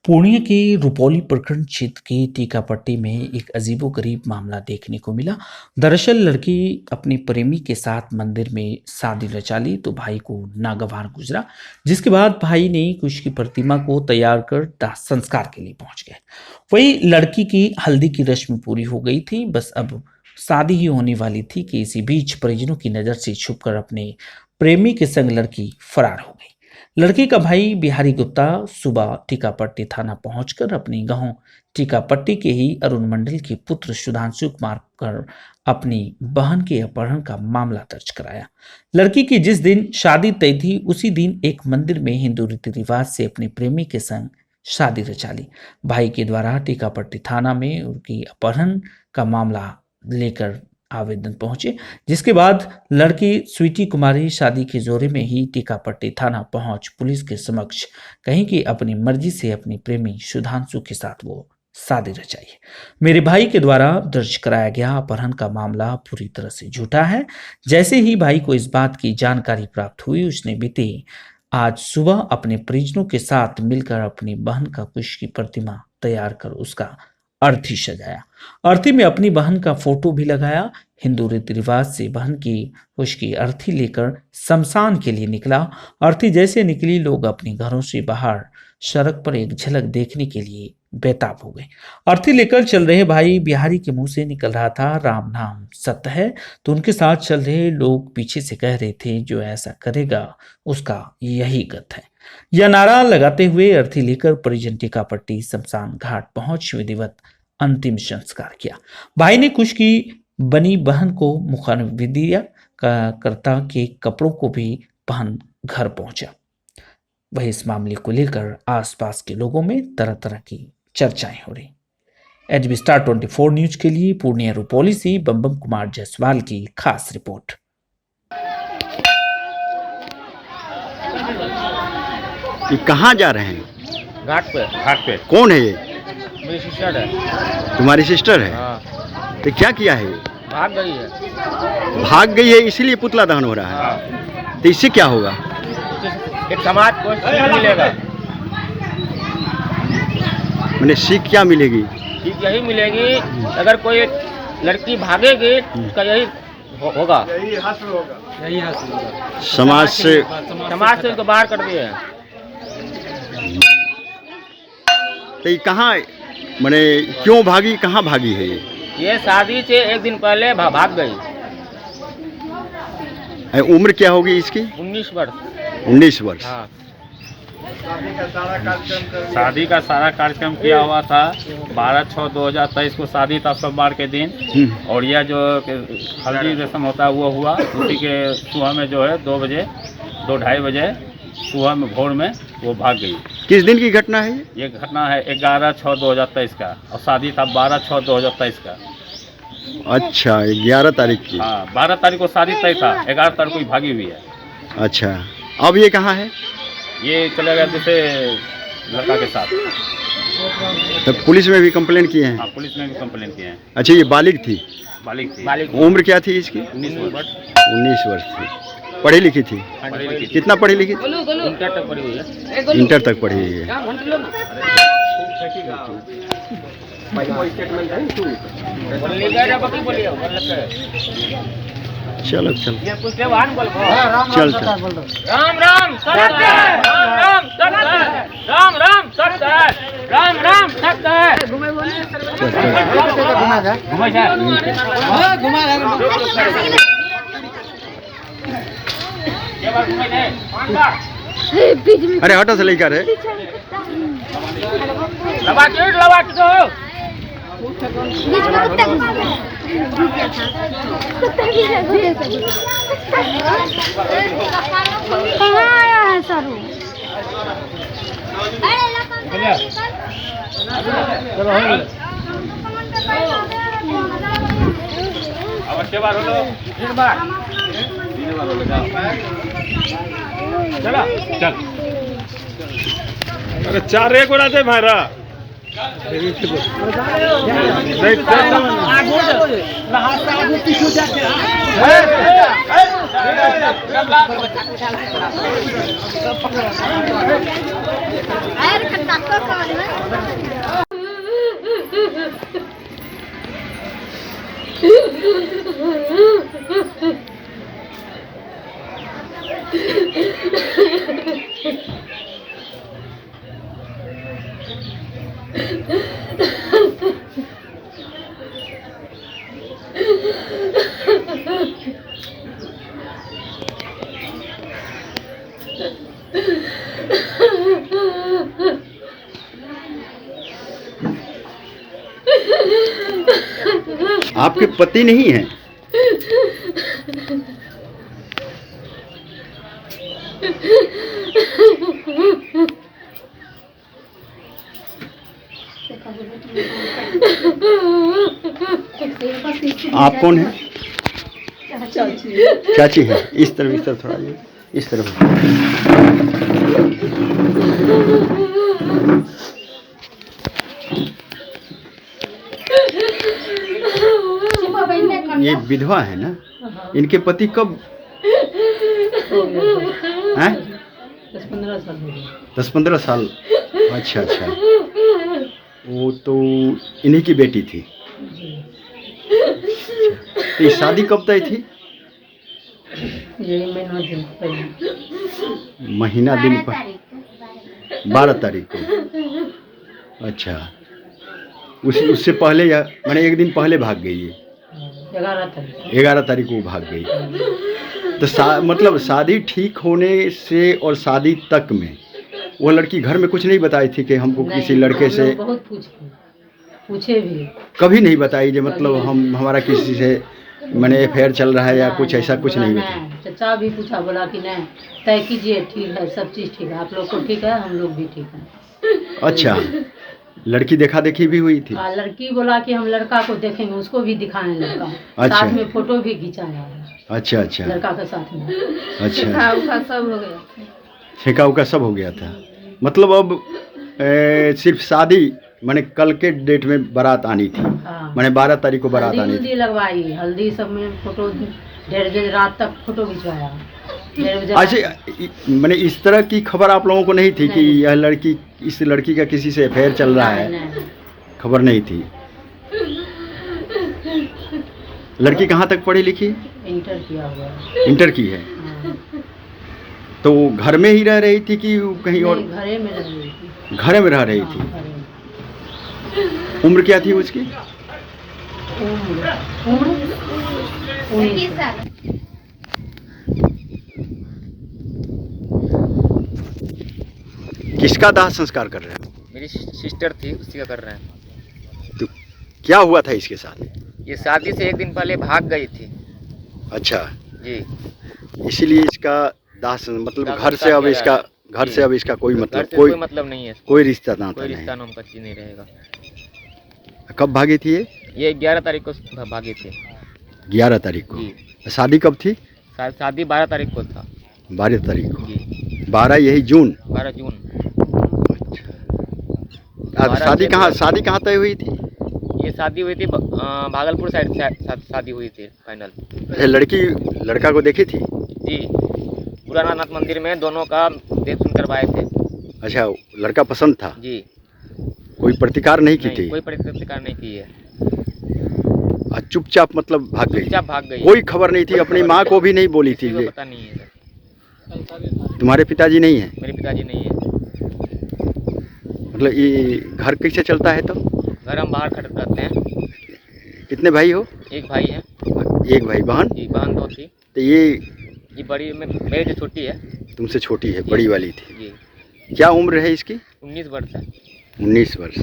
पूर्णिया के रुपौली प्रखंड क्षेत्र के टीकापट्टी में एक अजीबोगरीब मामला देखने को मिला। दरअसल लड़की अपने प्रेमी के साथ मंदिर में शादी रचा ली तो भाई को नागवार गुजरा, जिसके बाद भाई ने उसकी प्रतिमा को तैयार कर दाह संस्कार के लिए पहुंच गए। वही लड़की की हल्दी की रस्म पूरी हो गई थी, बस अब शादी ही होने वाली थी कि इसी बीच परिजनों की नजर से छुपकर अपने प्रेमी के संग लड़की फरार हो गई। लड़की का भाई बिहारी गुप्ता सुबह टीकापट्टी थाना पहुंचकर अपनी गांव टीकापट्टी के ही अरुण मंडल के पुत्र सुधांशु कुमार कर अपनी बहन के अपहरण का मामला दर्ज कराया। लड़की की जिस दिन शादी तय थी उसी दिन एक मंदिर में हिंदू रीति रिवाज से अपने प्रेमी के संग शादी रचा ली। भाई के द्वारा टीकापट्टी थाना में उनकी अपहरण का मामला लेकर आवेदन पहुंचे, जिसके बाद लड़की स्वीटी कुमारी शादी के जोरे में ही टीकापट्टी थाना पहुंच पुलिस के समक्ष कहीं कि अपनी मर्जी से अपनी प्रेमी सुधांशु के साथ वो शादी रचाई। मेरे भाई के द्वारा दर्ज कराया गया अपहरण का मामला पूरी तरह से झूठा है। जैसे ही भाई को इस बात की जानकारी प्राप्त हुई, उसने बीते आज सुबह अपने परिजनों के साथ मिलकर अपनी बहन का कुश की प्रतिमा तैयार कर उसका अर्थी सजाया। अर्थी में अपनी बहन का फोटो भी लगाया। हिंदू रीति रिवाज से बहन की उसकी अर्थी लेकर शमशान के लिए निकला। अर्थी जैसे निकली, लोग अपने घरों से बाहर सड़क पर एक झलक देखने के लिए बेताब हो गए। अर्थी लेकर चल रहे भाई बिहारी के मुंह से निकल रहा था, राम नाम सत्य है, तो उनके साथ चल रहे लोग पीछे से कह रहे थे, जो ऐसा करेगा उसका यही गत है। यह नारा लगाते हुए अर्थी लेकर परिजन टीकापट्टी शमशान घाट पहुंच विधिवत अंतिम संस्कार किया। भाई ने कुश की बनी बहन को मुखाविदिया करता के कपड़ों को भी पहन घर पहुंचा। वही इस मामले को लेकर आसपास के लोगों में तरह तरह की चर्चाएं हो रही। एचबी स्टार 24 न्यूज के लिए पूर्णिया रुपौली से बम कुमार जायसवाल की खास रिपोर्ट। ये कहाँ जा रहे हैं? घाट पे। कौन है ये? मेरी सिस्टर है। तुम्हारी सिस्टर है? हाँ। तो क्या किया है ये? भाग गई है। भाग गई है, इसीलिए पुतला दहन हो रहा है। हाँ। तो इससे क्या होगा? एक समाज को सीख मिलेगा। मैंने सीख क्या मिलेगी? सीख यही मिलेगी, अगर कोई लड़की भागेगी उसका यही होगा, यही हासिल होगा। समाज से उसको बाहर कर दिए। तो ये कहाँ, मैंने क्यों भागी, कहाँ भागी है ये शादी से एक दिन पहले भाग गई। उम्र क्या होगी इसकी? 19 वर्ष। 19 वर्ष। हाँ। शादी का सारा कार्यक्रम किया हुआ था। 12/6/2023 को शादी था, सोमवार के दिन। और यह जो हल्दी रस्म होता है वो हुआ उसी के सुबह में, जो है 2 बजे 2-2:30 बजे सुबह में भोर में वो भाग गई। किस दिन की घटना है ये घटना है 11/6/2023 का, और शादी था 12/6/2023 का। अच्छा, 11 तारीख की। हाँ, 12 तारीख को शादी तय था, 11 तारीख को ही भागी हुई है। अच्छा, अब ये कहाँ है? ये चले गया दूसरे लड़का के साथ। तो पुलिस में भी कंप्लेंट किए हैं? हाँ, पुलिस में भी कंप्लेन किए हैं। अच्छा, ये बालिग थी? बालिग थी। उम्र क्या थी इसकी? 19 वर्ष। 19 वर्ष थी। पढ़ी लिखी थी? कितना पढ़ी लिखी? इंटर तक पढ़ी हुई है। इंटर तक पढ़ी हुई है। चलो चल चल चल। राम राम सत्य है, राम राम सत्य है, राम राम सत्य है, राम राम सत्य है। अरे हटो से लेकर है। लवा दो। कहाँ आया है सरू? चलो चल। अरे 4 एक उड़ा दे भाईरा। अरे आपके पति नहीं हैं? आप कौन हैं? चाची है। इस तरफ थोड़ा ये, इस तरफ। ये विधवा है ना? इनके पति कब हैं? 10-15 साल हो गए। 10-15 साल। अच्छा अच्छा, वो तो इन्हीं की बेटी थी। तो ये शादी कब तय थी? यही महीना दिन पहले। महीना दिन पर 12 तारीख को। अच्छा, उससे पहले या मैंने एक दिन पहले भाग गई है। 11 तारीख को भाग गई। तो मतलब शादी ठीक होने से और शादी तक में वो लड़की घर में कुछ नहीं बताई थी कि हमको किसी लड़के से? बहुत पूछे भी, कभी नहीं बताई जो मतलब हमारा किसी से मैंने अफेयर चल रहा है या कुछ ऐसा कुछ नहीं बताया? चाचा भी पूछा, बोला कि नहीं तय कीजिए, ठीक है, सब चीज़ ठीक है, आप लोग को ठीक है, हम लोग भी ठीक है। अच्छा, लड़की देखा देखी भी हुई थी? लड़की बोला कि हम लड़का को देखेंगे, उसको भी दिखाएं लड़का। अच्छा। साथ में फोटो भी खिंचाया है। अच्छा अच्छा, लड़का के साथ में। अच्छा, सब हो गया, ठेका उका सब हो गया था। मतलब अब सिर्फ शादी मैंने कल के डेट में बारात आनी थी। हाँ। मैंने 12 तारीख को बारात आनी थी। हल्दी लगवाई, हल्दी सब में फोटो 1:30 बजे रात तक फोटो खिंचवाया। 1:30 बजे। अच्छा, मैंने इस तरह की खबर आप लोगों को नहीं थी कि यह लड़की, इस लड़की का किसी से अफेयर चल रहा है? नहीं। खबर नहीं थी। लड़की कहाँ तक पढ़ी लिखी? इंटर किया हुआ है। इंटर की है। हाँ। तो वो घर में ही रह रही थी कि कहीं और? घरे में रह रही थी। घरे में रह रही थी। हाँ, घरे में। उम्र क्या थी उसकी? उम्र 19 साल। किसका दाह संस्कार कर रहे हो? मेरी सिस्टर थी, उसी का कर रहे हैं। तो क्या हुआ था इसके साथ? ये शादी से एक दिन पहले भाग गई थी। अच्छा, जी, इसीलिए इसका मतलब दाह घर से संस्कार अब किया इसका जा रहा है। घर से अब इसका कोई घर मतलब से कोई मतलब नहीं है, कोई रिश्ता नाता कोई नहीं। रिश्ता नाम का चीज नहीं रहेगा। कब भागी थी ये 11 तारीख को भागे थे। 11 तारीख को। जी, शादी कब थी? शादी 12 तारीख को था। 12 तारीख को। जी, 12 यही जून। 12 जून। शादी कहाँ तय हुई थी? ये शादी हुई थी भागलपुर साइड से शादी हुई थी फाइनल। अच्छा, लड़का को देखी थी? जी, पुरानानाथ मंदिर में दोनों का देख सुन करवाए थे। अच्छा, लड़का पसंद था? जी, कोई प्रतिकार नहीं की थी? कोई प्रतिकार नहीं की है। चुपचाप मतलब भाग गई? चुपचाप भाग गई। कोई खबर नहीं थी? अपनी माँ को भी नहीं बोली थी? किसी को पता नहीं है। तुम्हारे पिताजी नहीं है? मेरे पिताजी नहीं है। मतलब ये घर कैसे चलता है? तो घर हम बाहर खड़े रहते हैं। कितने भाई हो? एक भाई है। एक भाई। बहन? जी, बहन 2 थी। तो ये बड़ी मेरे से छोटी है। तुमसे छोटी है, बड़ी वाली थी। जी, क्या उम्र है इसकी? 19 वर्ष है। 19 वर्ष।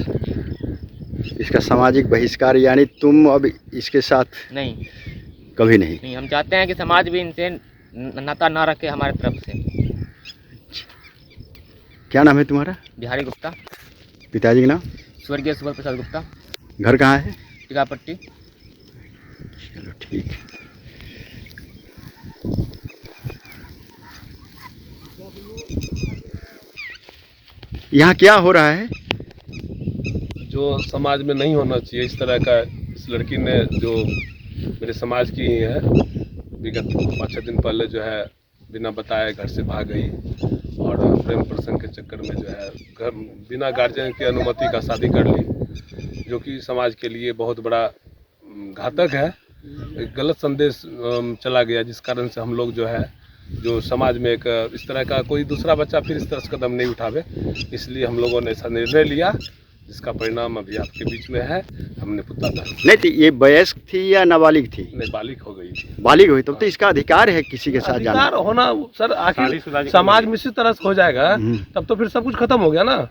इसका सामाजिक बहिष्कार यानी तुम अब इसके साथ? नहीं, कभी नहीं। नहीं, हम चाहते हैं कि समाज भी इनसे नाता ना रखे हमारे तरफ से। क्या नाम है तुम्हारा? बिहारी गुप्ता। पिताजी का नाम? स्वर्गीय सुबल प्रसाद गुप्ता। घर कहाँ है? टीकापट्टी। चलो ठीक है। यहाँ क्या हो रहा है? जो समाज में नहीं होना चाहिए इस तरह का, इस लड़की ने जो मेरे समाज की ही है, विगत 5-6 दिन पहले जो है बिना बताए घर से भाग गई और प्रेम प्रसंग के चक्कर में जो है घर बिना गार्जियन की अनुमति का शादी कर ली, जो कि समाज के लिए बहुत बड़ा घातक है। एक गलत संदेश चला गया, जिस कारण से हम लोग जो है जो समाज में एक इस तरह का कोई दूसरा बच्चा फिर इस तरह से कदम नहीं उठावे, इसलिए हम लोगों ने ऐसा निर्णय लिया जिसका परिणाम अभी आपके बीच में है। हमने पुत्ता था, नहीं थी ये वयस्क थी या नाबालिग थी? नहीं बालिक हो गई थी। बालिग हुई तब तो इसका अधिकार है किसी के साथ जाना। अधिकार होना सर, आखिर शादीशुदा की समाज में इसी तरह से हो जाएगा तब तो फिर सब कुछ खत्म हो गया ना।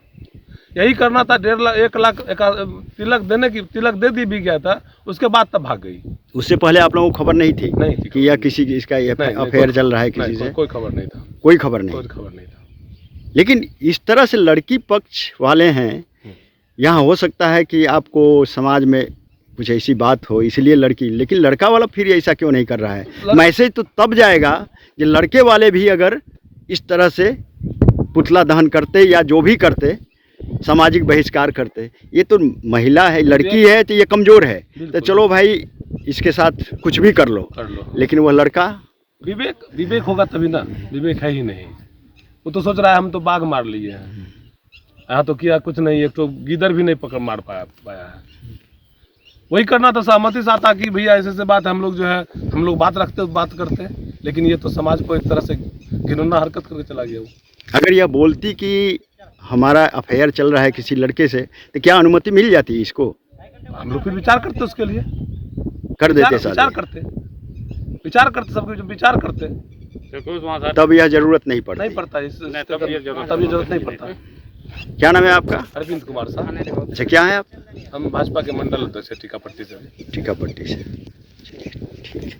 यही करना था, 1.5 लाख 1 लाख तिलक देने की, तिलक दे दी भी गया था, उसके बाद तब भाग गई। उससे पहले आप लोगों को खबर नहीं थी नहीं थी कि या किसी की इसका अफेयर चल रहा है किसी से? कोई खबर नहीं था, कोई खबर नहीं। कोई खबर नहीं था। लेकिन इस तरह से लड़की पक्ष वाले हैं, यहाँ हो सकता है कि आपको समाज में कुछ ऐसी बात हो इसलिए लड़की, लेकिन लड़का वाला फिर ऐसा क्यों नहीं कर रहा है? मैसेज तो तब जाएगा कि लड़के वाले भी अगर इस तरह से पुतला दहन करते या जो भी करते, सामाजिक बहिष्कार करते। ये तो महिला है, लड़की है, तो ये कमज़ोर है, तो चलो भाई इसके साथ कुछ भी कर लो। लेकिन वह लड़का, विवेक होगा तभी ना, विवेक है ही नहीं। वो तो सोच रहा है हम तो बाघ मार लिए हैं, यहाँ तो किया कुछ नहीं, एक तो गिदर भी नहीं पकड़ मार पाया है। वही करना था, सहमति से आता कि भैया ऐसे बात, हम लोग जो है हम लोग बात रखते बात करते, लेकिन ये तो समाज को एक तरह से घिनौना हरकत करके चला गया। वो अगर यह बोलती कि हमारा अफेयर चल रहा है किसी लड़के से, तो क्या अनुमति मिल जाती इसको? हम लोग फिर विचार करते उसके लिए, कर देते विचार करते सब कुछ विचार करते, तब यह जरूरत नहीं पड़ती। नहीं पड़ता तब ये जरूरत नहीं पड़ता। क्या नाम है आपका? अरविंद कुमार साहब। अच्छा, क्या है आप? हम भाजपा के मंडल अध्यक्ष टीकापट्टी से। टीकापट्टी से। ठीक है।